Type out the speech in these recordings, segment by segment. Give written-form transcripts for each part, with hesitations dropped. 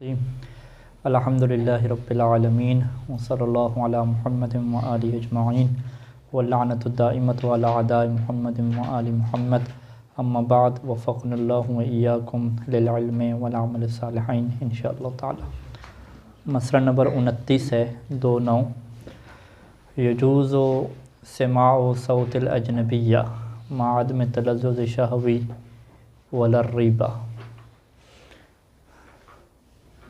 الحمدللہ رب العالمین وصلی اللہ علی محمد وآلہ اجمعین واللعنۃ الدائمۃ علی اعداء محمد وآل محمد اما بعد وفقنا اللہ وإیاکم للعلم والعمل الصالحین انشاءاللہ تعالی۔ مسئلہ نمبر 29 ہے 2-9 یجوز سماع صوت الاجنبیہ مع عدم تلذذ شہوی ولا الریبہ۔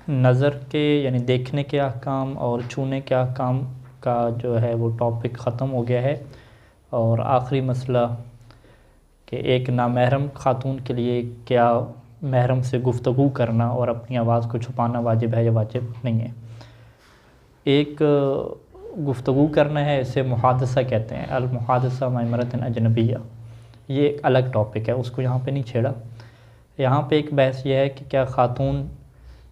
نظر کے یعنی دیکھنے کے احکام اور چھونے کے احکام کا جو ہے وہ ٹاپک ختم ہو گیا ہے، اور آخری مسئلہ کہ ایک نامحرم خاتون کے لیے کیا محرم سے گفتگو کرنا اور اپنی آواز کو چھپانا واجب ہے یا واجب نہیں ہے۔ ایک گفتگو کرنا ہے، اسے محادثہ کہتے ہیں، المحادثہ مع امرأۃ اجنبیہ، یہ ایک الگ ٹاپک ہے، اس کو یہاں پہ نہیں چھیڑا۔ یہاں پہ ایک بحث یہ ہے کہ کیا خاتون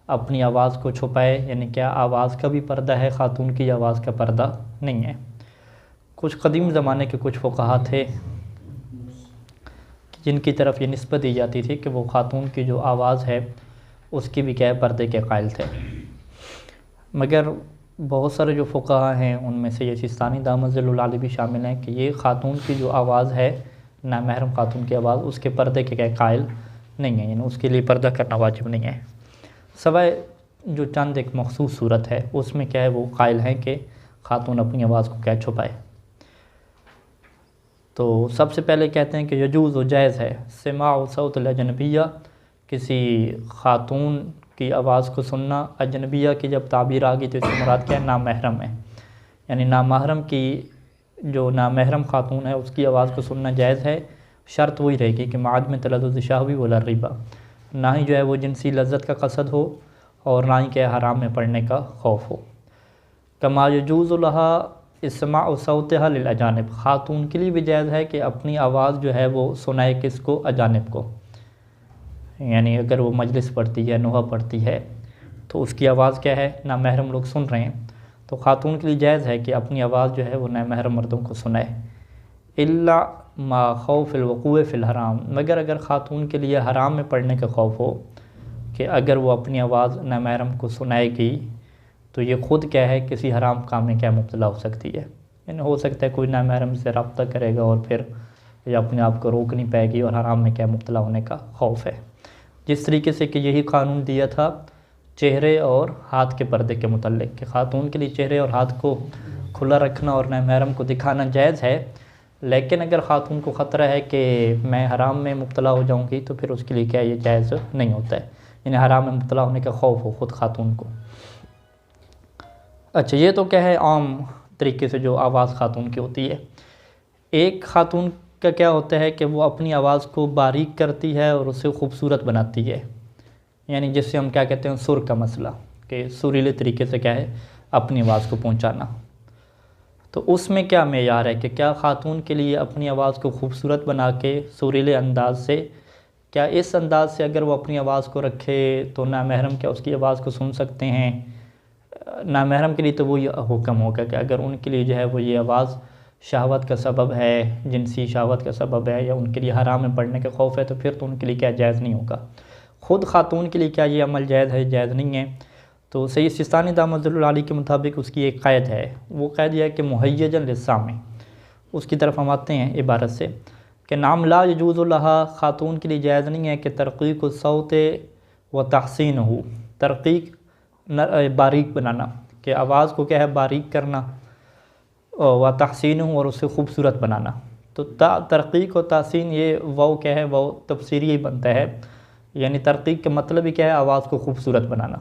اپنی آواز کو چھپائے، یعنی کیا آواز کا بھی پردہ ہے خاتون کی، آواز کا پردہ نہیں ہے۔ کچھ قدیم زمانے کے کچھ فقہا تھے جن کی طرف یہ نسبت دی جاتی تھی کہ وہ خاتون کی جو آواز ہے اس کی بھی کیا پردے کے قائل تھے، مگر بہت سارے جو فقہا ہیں ان میں سے یہ سیستانی دامت ظل العالی بھی شامل ہیں کہ یہ خاتون کی جو آواز ہے، نامحرم خاتون کی آواز، اس کے پردے کے قائل نہیں ہیں، یعنی اس کے لیے پردہ کرنا واجب نہیں ہے، سوائے جو چند ایک مخصوص صورت ہے اس میں کیا ہے وہ قائل ہیں کہ خاتون اپنی آواز کو کیا چھپائے۔ تو سب سے پہلے کہتے ہیں کہ یجوز و جائز ہے سماع صوت الاجنبیہ، کسی خاتون کی آواز کو سننا۔ اجنبیہ کی جب تعبیر آ گئی تو اس سے مراد کیا ہے؟ نامحرم ہے، یعنی نامحرم کی جو نامحرم خاتون ہے اس کی آواز کو سننا جائز ہے، شرط وہی رہے گی کہ مع عدم تلذذ شہوی ولا الریبہ، نہ ہی جو ہے وہ جنسی لذت کا قصد ہو اور نہ ہی کہ حرام میں پڑنے کا خوف ہو۔ کما یجوز لہا اسماع صوتها للاجانب، خاتون کے لیے بھی جائز ہے کہ اپنی آواز جو ہے وہ سنائے کس کو؟ اجانب کو، یعنی اگر وہ مجلس پڑھتی ہے، نوحہ پڑھتی ہے تو اس کی آواز کیا ہے؟ نامحرم لوگ سن رہے ہیں، تو خاتون کے لیے جائز ہے کہ اپنی آواز جو ہے وہ نامحرم مردوں کو سنائے، الا ما خوف الوقوع فی الحرام، مگر اگر خاتون کے لیے حرام میں پڑنے کا خوف ہو کہ اگر وہ اپنی آواز نامحرم کو سنائے گی تو یہ خود کیا ہے کسی حرام کام میں کیا مبتلا ہو سکتی ہے، یعنی ہو سکتا ہے کوئی نامحرم سے رابطہ کرے گا اور پھر یہ اپنے آپ کو روک نہیں پائے گی اور حرام میں کیا مبتلا ہونے کا خوف ہے۔ جس طریقے سے کہ یہی قانون دیا تھا چہرے اور ہاتھ کے پردے کے متعلق کہ خاتون کے لیے چہرے اور ہاتھ کو کھلا رکھنا اور نامحرم کو دکھانا جائز ہے، لیکن اگر خاتون کو خطرہ ہے کہ میں حرام میں مبتلا ہو جاؤں گی تو پھر اس کے لیے کیا یہ جائز نہیں ہوتا ہے، یعنی حرام میں مبتلا ہونے کا خوف ہو خود خاتون کو۔ اچھا، یہ تو کیا ہے عام طریقے سے جو آواز خاتون کی ہوتی ہے۔ ایک خاتون کا کیا ہوتا ہے کہ وہ اپنی آواز کو باریک کرتی ہے اور اسے خوبصورت بناتی ہے، یعنی جس سے ہم کیا کہتے ہیں سر کا مسئلہ، کہ سریلے طریقے سے کیا ہے اپنی آواز کو پہنچانا۔ تو اس میں کیا معیار ہے کہ کیا خاتون کے لیے اپنی آواز کو خوبصورت بنا کے سریلے انداز سے، کیا اس انداز سے اگر وہ اپنی آواز کو رکھے تو نامحرم کیا اس کی آواز کو سن سکتے ہیں؟ نامحرم کے لیے تو وہی حکم ہوگا کہ اگر ان کے لیے جو ہے وہ یہ آواز شہوت کا سبب ہے، جنسی شہوت کا سبب ہے، یا ان کے لیے حرام میں پڑنے کا خوف ہے، تو پھر تو ان کے لیے کیا جائز نہیں ہوگا۔ خود خاتون کے لیے کیا یہ عمل جائز ہے؟ جائز نہیں ہے۔ تو سید سیستانی دامت ظل العالی کے مطابق اس کی ایک قید ہے، وہ قید یہ ہے کہ مہیجا للسامع، اس کی طرف ہم آتے ہیں عبارت سے کہ نام لا یجوز لہا، خاتون کے لیے جائز نہیں ہے کہ ترقیق الصوت و تحسینہ، ترقیق باریک بنانا، کہ آواز کو کیا ہے باریک کرنا، و تحسینہ اور اسے خوبصورت بنانا۔ تو ترقیق و تحسین یہ واو کیا ہے، واو تفسیری ہی بنتا ہے، یعنی ترقیق کا مطلب ہی کیا ہے آواز کو خوبصورت بنانا۔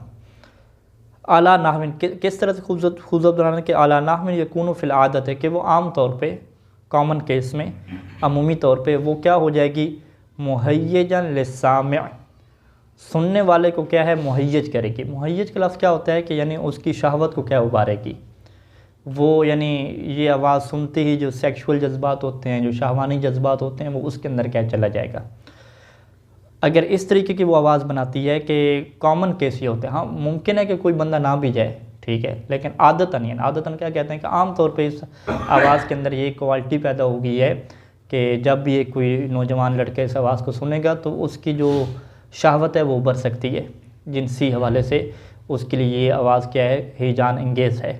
اعلیٰ نحو، کس طرح سے خوبصورت بنانا کہ اعلیٰ نحو یکون فی العادت ہے کہ وہ عام طور پہ کامن کیس میں عمومی طور پہ وہ کیا ہو جائے گی مہیجا للسامع، سننے والے کو کیا ہے مہیج کرے گی۔ مہیج کا لفظ کیا ہوتا ہے کہ یعنی اس کی شہوت کو کیا ابارے گی، وہ یعنی یہ آواز سنتے ہی جو سیکشول جذبات ہوتے ہیں، جو شہوانی جذبات ہوتے ہیں، وہ اس کے اندر کیا چلا جائے گا۔ اگر اس طریقے کی وہ آواز بناتی ہے کہ کامن کیس یہ ہوتے ہیں، ہاں ممکن ہے کہ کوئی بندہ نہ بھی جائے، ٹھیک ہے، لیکن عادتاً کیا کہتے ہیں کہ عام طور پہ اس آواز کے اندر یہ کوالٹی پیدا ہو گئی ہے کہ جب بھی کوئی نوجوان لڑکے اس آواز کو سنے گا تو اس کی جو شہوت ہے وہ ابھر سکتی ہے، جنسی حوالے سے اس کے لیے یہ آواز کیا ہے، ہیجان انگیز ہے۔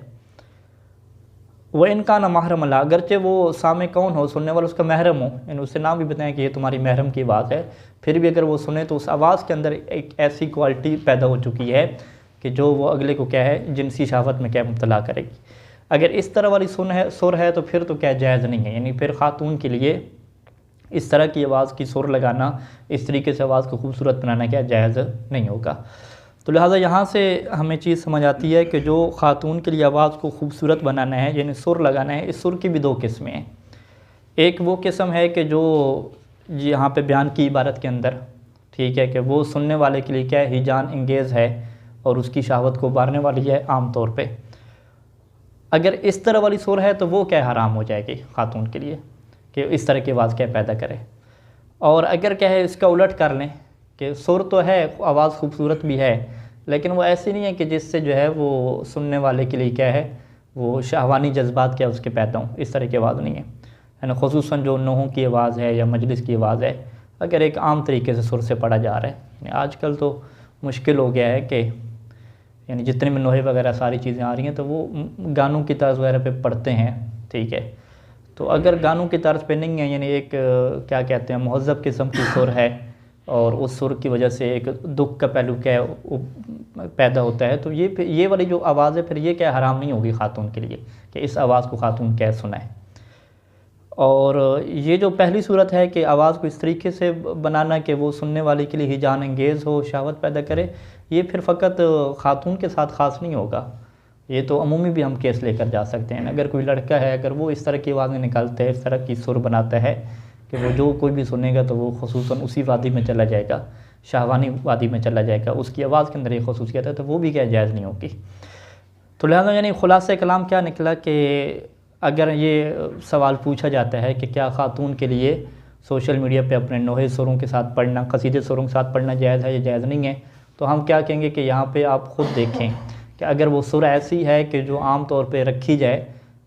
وہ ان کا نہ محرم اللہ، اگرچہ وہ سامع کون ہو، سننے والا اس کا محرم ہو، یعنی اسے نام بھی بتائیں کہ یہ تمہاری محرم کی آواز ہے، پھر بھی اگر وہ سنے تو اس آواز کے اندر ایک ایسی کوالٹی پیدا ہو چکی ہے کہ جو وہ اگلے کو کیا ہے، جنسی شہوت میں کیا مبتلا کرے گی۔ اگر اس طرح والی سر ہے تو پھر تو کیا جائز نہیں ہے، یعنی پھر خاتون کے لیے اس طرح کی آواز کی سر لگانا، اس طریقے سے آواز کو خوبصورت بنانا کیا جائز نہیں ہوگا۔ تو لہٰذا یہاں سے ہمیں چیز سمجھ آتی ہے کہ جو خاتون کے لیے آواز کو خوبصورت بنانا ہے، یعنی سر لگانا ہے، اس سر کی بھی دو قسمیں ہیں۔ ایک وہ قسم ہے کہ جو یہاں پہ بیان کی عبارت کے اندر، ٹھیک ہے، کہ وہ سننے والے کے لیے کیا ہے، ہیجان انگیز ہے اور اس کی شہوت کو ابھارنے والی ہے عام طور پہ۔ اگر اس طرح والی سر ہے تو وہ کیا حرام ہو جائے گی خاتون کے لیے کہ اس طرح کی آواز کیا پیدا کرے۔ اور اگر کیا ہے اس کا الٹ کر لیں کہ سر تو ہے، آواز خوبصورت بھی ہے، لیکن وہ ایسی نہیں ہے کہ جس سے جو ہے وہ سننے والے کے لیے کیا ہے، وہ شہوانی جذبات کیا اس کے پیدا ہوں، اس طرح کی آواز نہیں ہے، یعنی خصوصاً جو نوحوں کی آواز ہے یا مجلس کی آواز ہے، اگر ایک عام طریقے سے سر سے پڑھا جا رہا ہے۔ یعنی آج کل تو مشکل ہو گیا ہے کہ یعنی جتنے میں نوحے وغیرہ ساری چیزیں آ رہی ہیں تو وہ گانوں کی طرز وغیرہ پہ پڑھتے ہیں، ٹھیک ہے۔ تو اگر گانوں کی طرز پہ نہیں ہے، یعنی ایک کیا کہتے ہیں مہذب قسم کی سر ہے اور اس سر کی وجہ سے ایک دکھ کا پہلو کیا ہے پیدا ہوتا ہے، تو یہ والی جو آواز ہے پھر یہ کیا حرام نہیں ہوگی خاتون کے لیے کہ اس آواز کو خاتون کیا سنائے۔ اور یہ جو پہلی صورت ہے کہ آواز کو اس طریقے سے بنانا کہ وہ سننے والے کے لیے ہیجان انگیز ہو، شہوت پیدا کرے، یہ پھر فقط خاتون کے ساتھ خاص نہیں ہوگا، یہ تو عمومی بھی ہم کیس لے کر جا سکتے ہیں۔ اگر کوئی لڑکا ہے، اگر وہ اس طرح کی آوازیں نکالتا ہے، اس طرح کی سر بناتا ہے کہ وہ جو کوئی بھی سنے گا تو وہ خصوصاً اسی وادی میں چلا جائے گا، شہوانی وادی میں چلا جائے گا، اس کی آواز کے اندر یہ خصوصیت ہے، تو وہ بھی کیا جائز نہیں ہوگی۔ تو لہٰذا یعنی خلاصہ کلام کیا نکلا کہ اگر یہ سوال پوچھا جاتا ہے کہ کیا خاتون کے لیے سوشل میڈیا پہ اپنے نوحے سروں کے ساتھ پڑھنا، قصیدے سروں کے ساتھ پڑھنا جائز ہے یا جائز نہیں ہے، تو ہم کیا کہیں گے کہ یہاں پہ آپ خود دیکھیں کہ اگر وہ سر ایسی ہے کہ جو عام طور پہ رکھی جائے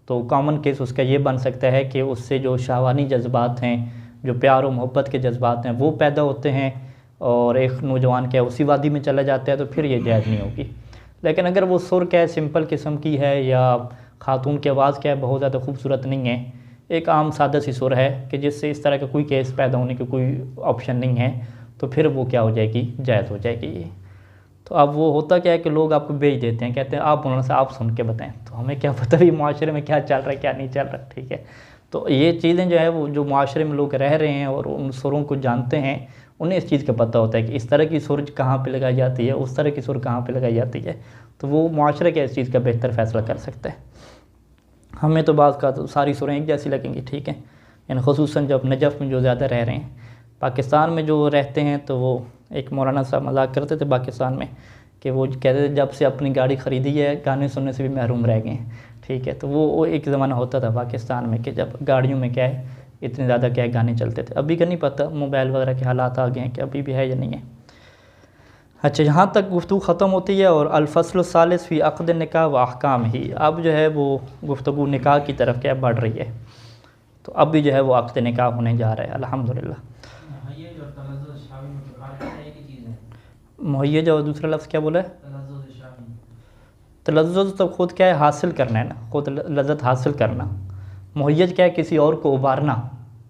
تو کامن کیس اس کا یہ بن سکتا ہے کہ اس سے جو شہوانی جذبات ہیں، جو پیار و محبت کے جذبات ہیں وہ پیدا ہوتے ہیں اور ایک نوجوان کیا اسی وادی میں چلا جاتا ہے، تو پھر یہ جائز نہیں ہوگی۔ لیکن اگر وہ سر کیا ہے سمپل قسم کی ہے یا خاتون کی آواز کیا ہے بہت زیادہ خوبصورت نہیں ہے، ایک عام سادہ سی سر ہے کہ جس سے اس طرح کا کوئی کیس پیدا ہونے کی کوئی آپشن نہیں ہے، تو پھر وہ کیا ہو جائے گی، جائز ہو جائے گی یہ۔ تو اب وہ ہوتا کیا ہے کہ لوگ آپ کو بھیج دیتے ہیں، کہتے ہیں آپ مولانا صاحب آپ سن کے بتائیں، تو ہمیں کیا پتہ بھی معاشرے میں کیا چل رہا ہے کیا نہیں چل رہا، ٹھیک ہے۔ تو یہ چیزیں جو ہے وہ جو معاشرے میں لوگ رہ رہے ہیں اور ان سروں کو جانتے ہیں، انہیں اس چیز کا پتہ ہوتا ہے کہ اس طرح کی سر کہاں پہ لگائی جاتی ہے، اس طرح کی سر کہاں پہ لگائی جاتی ہے، تو وہ معاشرے کے اس چیز کا بہتر فیصلہ کر سکتا ہے۔ ہمیں تو بعض کا تو ساری سریں ایک جیسی لگیں گی، ٹھیک ہے، یعنی خصوصاً جب نجف میں جو زیادہ رہ رہے ہیں، پاکستان میں جو رہتے ہیں، تو وہ ایک مولانا صاحب مذاق کرتے تھے پاکستان میں کہ وہ کہتے تھے جب سے اپنی گاڑی خریدی ہے گانے سننے سے بھی محروم رہ گئے ہیں، ٹھیک ہے۔ تو وہ ایک زمانہ ہوتا تھا پاکستان میں کہ جب گاڑیوں میں کیا ہے اتنے زیادہ کیا ہے گانے چلتے تھے، ابھی کا نہیں پتہ موبائل وغیرہ کے حالات آ گئے ہیں کہ ابھی بھی ہے یا نہیں ہے۔ اچھا، یہاں تک گفتگو ختم ہوتی ہے اور الفصل الثالث فی عقد نکاح و احکام ہی، اب جو ہے وہ گفتگو نکاح کی طرف کیا بڑھ رہی ہے، تو اب بھی جو ہے وہ عقد نکاح ہونے جا رہا ہے الحمدللہ۔ مہیج اور دوسرا لفظ کیا بولا ہے؟ تلذذ تو خود کیا ہے حاصل کرنا ہے نا، خود لذت حاصل کرنا، مہیج کیا ہے کسی اور کو ابھارنا۔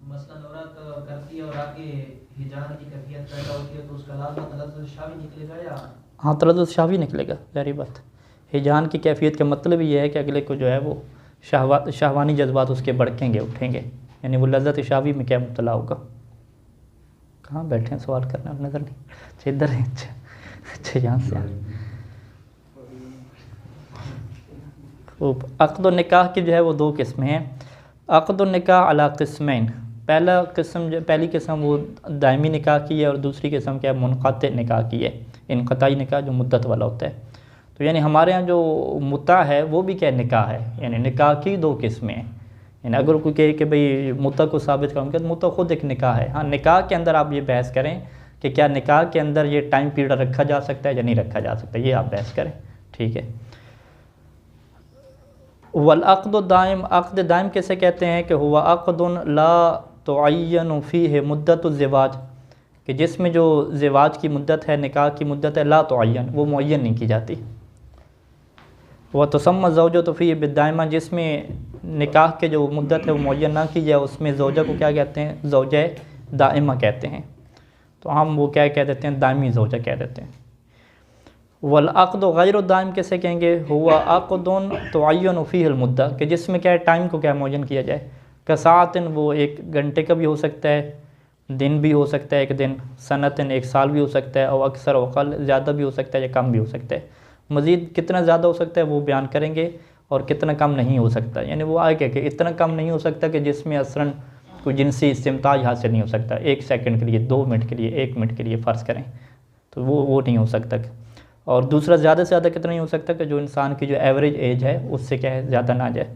مثلاً عورت کرتی ہے اور آگے ہجان کی کیفیت پیدا ہوتی ہے تو اس کا لازم تلذذ شہوی نکلے گا یا؟ ہاں، تلذذ شہوی نکلے گا، ظاہری بات۔ ہجان کی کیفیت کا مطلب یہ ہے کہ اگلے کو جو ہے وہ شہوانی جذبات اس کے بڑھیں گے، اٹھیں گے، یعنی وہ لذت شہوی میں کیا مبتلا ہوگا۔ کہاں بیٹھے ہیں سوال کرنا، نظر نہیں، اچھا ادھر ہیں، اچھا یہاں سے۔ خوب، عقد و نکاح کی جو ہے وہ دو قسمیں ہیں۔ عقد و نکاح علی قسمین، پہلی قسم وہ دائمی نکاح کی ہے اور دوسری قسم کیا ہے منقطع نکاح کی ہے، انقطاعی نکاح جو مدت والا ہوتا ہے۔ تو یعنی ہمارے ہاں جو متع ہے وہ بھی کیا نکاح ہے، یعنی نکاح کی دو قسمیں ہیں۔ یعنی اگر کوئی کہے کہ بھئی متع کو ثابت کروں گا تو متع خود ایک نکاح ہے۔ ہاں، نکاح کے اندر آپ یہ بحث کریں کہ کیا نکاح کے اندر یہ ٹائم پیریڈ رکھا جا سکتا ہے یا نہیں رکھا جا سکتا، یہ آپ بحث کریں، ٹھیک ہے۔ والعقد الدائم، عقد دائم کیسے کہتے ہیں کہ ہوا عقد لا تعین فیہ مدت الزواج، کہ جس میں جو زواج کی مدت ہے، نکاح کی مدت ہے، لا تعین، وہ معین نہیں کی جاتی۔ وتسمى الزوجة فيه بالدائمہ، جس میں نکاح کے جو مدت ہے وہ معین نہ کی جائے، اس میں زوجہ کو کیا کہتے ہیں؟ زوجہ دائمہ کہتے ہیں، تو ہم وہ کیا کہہ دیتے ہیں؟ دائمی زوجہ کہہ دیتے ہیں۔ والعقد غیر الدائم کیسے کہیں گے؟ ہوا عقد تعین فیہ المدہ، کہ جس میں کیا ہے؟ ٹائم کو کیا معین کیا جائے، کساعتن، وہ 1 گھنٹے کا بھی ہو سکتا ہے، دن بھی ہو سکتا ہے 1 دن، سنتن 1 سال بھی ہو سکتا ہے، اور اکثر اوقل، زیادہ بھی ہو سکتا ہے یا کم بھی ہو سکتا ہے۔ مزید کتنا زیادہ ہو سکتا ہے وہ بیان کریں گے، اور کتنا کم نہیں ہو سکتا، یعنی وہ آگے کہ اتنا کم نہیں ہو سکتا کہ جس میں اثراً کوئی جنسی استمتاع حاصل نہیں ہو سکتا، 1 سیکنڈ کے لیے، 2 منٹ کے لیے، 1 منٹ کے لیے فرض کریں، تو وہ نہیں ہو سکتا۔ اور دوسرا زیادہ سے زیادہ کتنا نہیں ہو سکتا کہ جو انسان کی جو ایوریج ایج ہے اس سے کیا ہے؟ زیادہ نہ جائے۔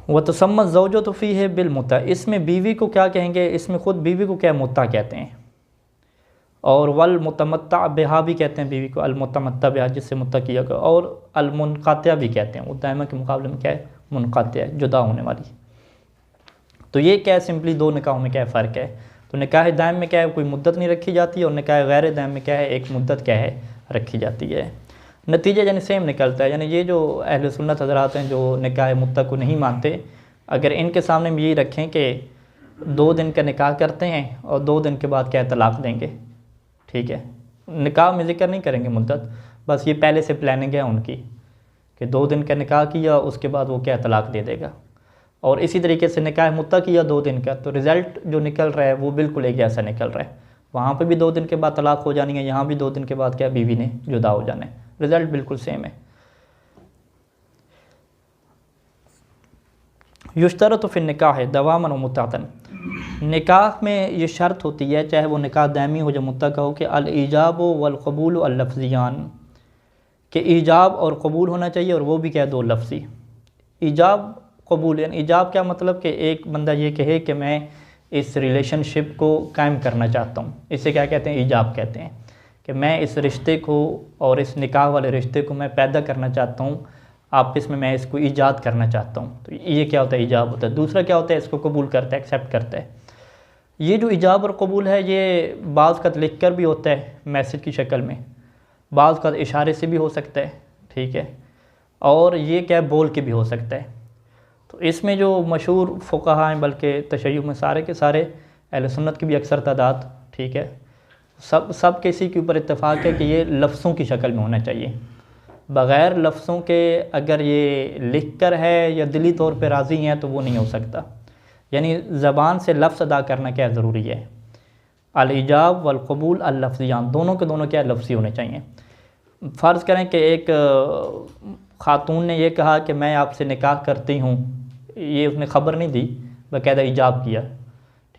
وتسمى الزوجة فيه بالمتع، اس میں بیوی کو کیا کہیں گے؟ اس میں خود بیوی کو کیا متع کہتے ہیں، اور والمتمتع بہا بھی کہتے ہیں بیوی کو، المتمتع بہا جس سے متع کیا گیا، اور المنقطع بھی کہتے ہیں، وہ دائمہ کے مقابلے میں کیا ہے؟ منقطع ہے، جدا ہونے والی۔ تو یہ کیا ہے؟ سمپلی 2 نکاحوں میں کیا فرق ہے؟ تو نکاح دائم میں کیا ہے؟ کوئی مدت نہیں رکھی جاتی، اور نکاح غیر دائم میں کیا ہے؟ ایک مدت کیا ہے؟ رکھی جاتی ہے۔ نتیجہ یعنی سیم نکلتا ہے، یعنی یہ جو اہل سنت حضرات ہیں جو نکاح مدت کو نہیں مانتے، اگر ان کے سامنے بھی یہی رکھیں کہ 2 دن کا نکاح کرتے ہیں اور 2 دن کے بعد کیا ہے؟ طلاق دیں گے، ٹھیک ہے، نکاح میں ذکر نہیں کریں گے مدت، بس یہ پہلے سے پلاننگ ہے ان کی کہ 2 دن کا نکاح کیا، اس کے بعد وہ کیا ہے؟ طلاق دے دے گا۔ اور اسی طریقے سے نکاح مدت کیا 2 دن کا، تو رزلٹ جو نکل رہا ہے وہ بالکل ایک جیسا نکل رہا ہے، وہاں پہ بھی 2 دن کے بعد طلاق ہو جانی ہے، یہاں بھی 2 دن کے بعد کیا بیوی نے جدا ہو جانا ہے، رزلٹ بالکل سیم ہے۔ یشترط فی النکاح دواما و متعتن، نکاح میں یہ شرط ہوتی ہے، چاہے وہ نکاح دائمی ہو یا متع ہو، کہ الایجاب والقبول اللفظیان، کہ ایجاب اور قبول ہونا چاہیے، اور وہ بھی کیا ہے؟ 2 لفظی۔ ایجاب قبول، یعنی ایجاب کیا مطلب؟ کہ ایک بندہ یہ کہے کہ میں اس ریلیشن شپ کو قائم کرنا چاہتا ہوں، اسے کیا کہتے ہیں؟ ایجاب کہتے ہیں، کہ میں اس رشتے کو اور اس نکاح والے رشتے کو میں پیدا کرنا چاہتا ہوں، آپس میں اس کو ایجاد کرنا چاہتا ہوں، تو یہ کیا ہوتا ہے؟ ایجاب ہوتا ہے۔ دوسرا کیا ہوتا ہے؟ اس کو قبول کرتا ہے، ایکسیپٹ کرتا ہے۔ یہ جو ایجاب اور قبول ہے، یہ بعض کا لکھ کر بھی ہوتا ہے میسج کی شکل میں، بعض کا اشارے سے بھی ہو سکتا ہے، ٹھیک ہے، اور یہ کیا بول کے بھی ہو سکتا ہے۔ تو اس میں جو مشہور فقہاء ہیں، بلکہ تشیع میں سارے کے سارے اہل سنت کی بھی اکثر تعداد، ٹھیک ہے، سب کے اسی کے اوپر اتفاق ہے کہ یہ لفظوں کی شکل میں ہونا چاہیے، بغیر لفظوں کے اگر یہ لکھ کر ہے یا دلی طور پہ راضی ہیں تو وہ نہیں ہو سکتا، یعنی زبان سے لفظ ادا کرنا کیا ضروری ہے۔ الایجاب والقبول اللفظیان، دونوں کے دونوں کیا لفظی ہونے چاہیے۔ فرض کریں کہ ایک خاتون نے یہ کہا کہ میں آپ سے نکاح کرتی ہوں، یہ اس نے خبر نہیں دی، باقاعدہ ایجاب کیا،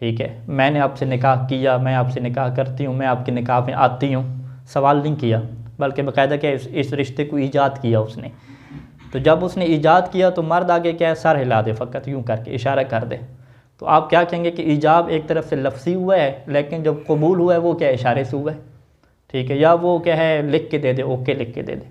ٹھیک ہے، میں نے آپ سے نکاح کیا، میں آپ سے نکاح کرتی ہوں، میں آپ کے نکاح میں آتی ہوں، سوال نہیں کیا، بلکہ باقاعدہ کیا اس رشتے کو ایجاد کیا اس نے۔ تو جب اس نے ایجاد کیا تو مرد آگے کیا ہے؟ سر ہلا دے، فقط یوں کر کے اشارہ کر دے، تو آپ کیا کہیں گے کہ ایجاب ایک طرف سے لفظی ہوا ہے، لیکن جب قبول ہوا ہے وہ کیا اشارے سے ہوا ہے، ٹھیک ہے، یا وہ کیا ہے لکھ کے دے دے، اوکے لکھ کے دے دے،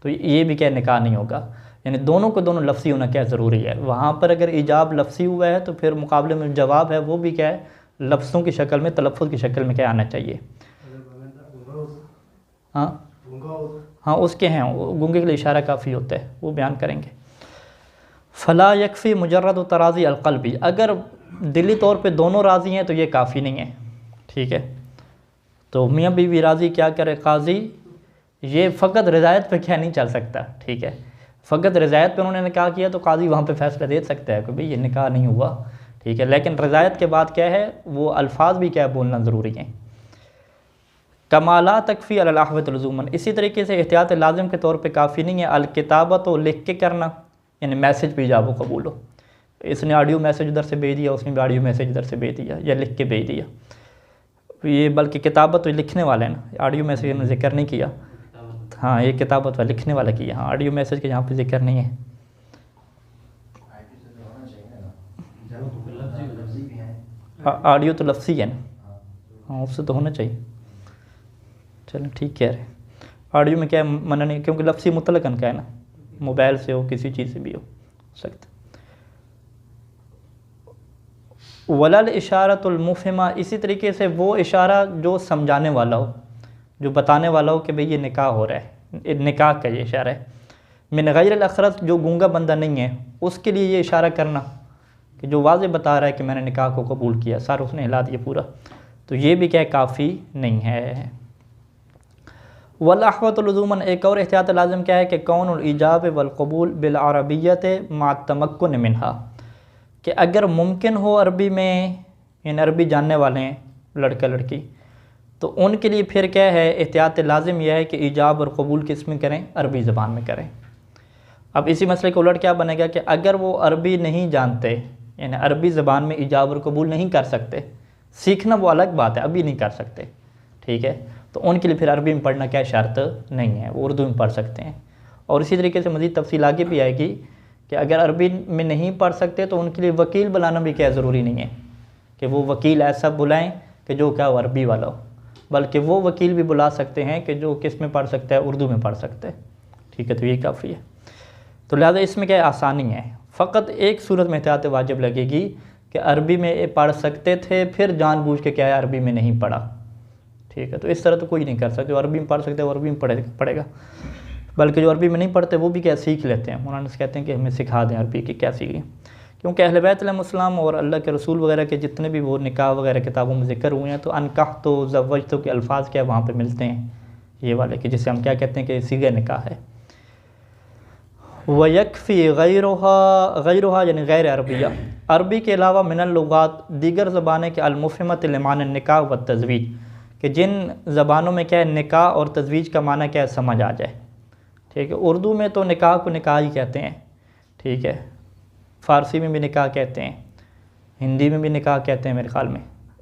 تو یہ بھی کیا نکاح نہیں ہوگا، یعنی دونوں کو دونوں لفظی ہونا کیا ضروری ہے۔ وہاں پر اگر ایجاب لفظی ہوا ہے تو پھر مقابلے میں جواب ہے وہ بھی کیا ہے؟ لفظوں کی شکل میں، تلفظ کی شکل میں کیا آنا چاہیے۔ ہاں اس کے ہیں، گونگے کے لیے اشارہ کافی ہوتا ہے، وہ بیان کریں گے۔ فلا یکفی مجرد تراضی القلبی، اگر دلی طور پہ دونوں راضی ہیں تو یہ کافی نہیں ہے، ٹھیک ہے، تو میاں بیوی راضی کیا کرے قاضی، یہ فقط رضایت پہ کیا نہیں چل سکتا، ٹھیک ہے، فقط رضایت پہ انہوں نے نکاح کیا تو قاضی وہاں پہ فیصلہ دے سکتا ہے کہ بھئی یہ نکاح نہیں ہوا، ٹھیک ہے، لیکن رضایت کے بعد کیا ہے؟ وہ الفاظ بھی کیا بولنا ضروری ہیں۔ کما لا تکفی علی الاحوط لزوماً، اسی طریقے سے احتیاط لازم کے طور پہ کافی نہیں ہے الکتابت و لکھ کے کرنا، یعنی میسج بھی ایجاب و قبول ہو، اس نے آڈیو میسج ادھر سے بھیج دیا، اس نے بھی آڈیو میسج ادھر سے بھیج دیا، یا لکھ کے بھیج دیا، یہ بلکہ کتابت تو لکھنے والے ہیں نا، آڈیو میسج نے ذکر نہیں کیا، ہاں یہ کتابت والا لکھنے والا کیا، ہاں آڈیو میسج کے یہاں پہ ذکر نہیں ہے۔ آڈیو تو لفظی ہے نا، ہاں اس سے تو ہونا چاہیے، چلیں ٹھیک کہہ رہے ہیں، آڈیو میں کیا ہے منع نہیں، کیونکہ لفظی مطلقاً کا ہے نا، موبائل سے ہو کسی چیز سے بھی ہو سکتا۔ ولل اشارۃ المفہمہ، اسی طریقے سے وہ اشارہ جو سمجھانے والا ہو، جو بتانے والا ہو کہ بھئی یہ نکاح ہو رہا ہے، نکاح کا یہ اشارہ ہے۔ من غیر الاخرس، جو گونگا بندہ نہیں ہے اس کے لیے یہ اشارہ کرنا کہ جو واضح بتا رہا ہے کہ میں نے نکاح کو قبول کیا، سر اس نے ہلا دیا پورا، تو یہ بھی کیا کافی نہیں ہے۔ والاحوط لزوماً، ایک اور احتیاط لازم کیا ہے کہ کون الایجاب والقبول بالعربیت مع التمکن منہا، کہ اگر ممکن ہو عربی میں، یعنی عربی جاننے والے ہیں لڑکا لڑکی، تو ان کے لیے پھر کیا ہے احتیاط لازم یہ ہے کہ ایجاب اور قبول کس میں کریں؟ عربی زبان میں کریں۔ اب اسی مسئلے کو الٹ کیا بنے گا کہ اگر وہ عربی نہیں جانتے، یعنی عربی زبان میں ایجاب اور قبول نہیں کر سکتے، سیکھنا وہ الگ بات ہے، ابھی نہیں کر سکتے، ٹھیک ہے، تو ان کے لیے پھر عربی میں پڑھنا کیا شرط نہیں ہے، وہ اردو میں پڑھ سکتے ہیں۔ اور اسی طریقے سے مزید تفصیل آگے بھی آئے گی کہ اگر عربی میں نہیں پڑھ سکتے تو ان کے لیے وکیل بلانا بھی کیا ضروری نہیں ہے کہ وہ وکیل ایسا بلائیں کہ جو کیا وہ عربی والا ہو، بلکہ وہ وکیل بھی بلا سکتے ہیں کہ جو کس میں پڑھ سکتا ہے؟ اردو میں پڑھ سکتے ہیں، ٹھیک ہے، تو یہ کافی ہے۔ تو لہٰذا اس میں کیا آسانی ہے، فقط ایک صورت میں احتیاط واجب لگے گی کہ عربی میں پڑھ سکتے تھے پھر جان بوجھ کے کیا ہے عربی میں نہیں پڑھا، ٹھیک ہے، تو اس طرح تو کوئی نہیں کر سکتے، جو عربی میں پڑھ سکتے ہیں وہ عربی میں پڑھے گا، بلکہ جو عربی میں نہیں پڑھتے وہ بھی کیا سیکھ لیتے ہیں، مولانا سے کہتے ہیں کہ ہمیں سکھا دیں عربی کی کیا سیکھیں، کیونکہ اہل بیت علیہ السلام اور اللہ کے رسول وغیرہ کے جتنے بھی وہ نکاح وغیرہ کتابوں میں ذکر ہوئے ہیں تو انکحت و زوجت کے الفاظ کیا وہاں پہ ملتے ہیں، یہ والے کہ جسے ہم کیا کہتے ہیں کہ صیغہ نکاح ہے۔ وَيَكْفِي غَيْرُهَا یعنی غیر عربیہ، عربی کے علاوہ من اللغات دیگر زبانیں کہ المفہمۃ لمعنی النکاح والتزویج، کہ جن زبانوں میں کیا ہے نکاح اور تزویج کا معنی کیا ہے سمجھ آ جائے، ٹھیک ہے، اردو میں تو نکاح کو نکاح ہی کہتے ہیں، ٹھیک ہے، فارسی میں بھی نکاح کہتے ہیں، ہندی میں بھی نکاح کہتے ہیں میرے خیال میں،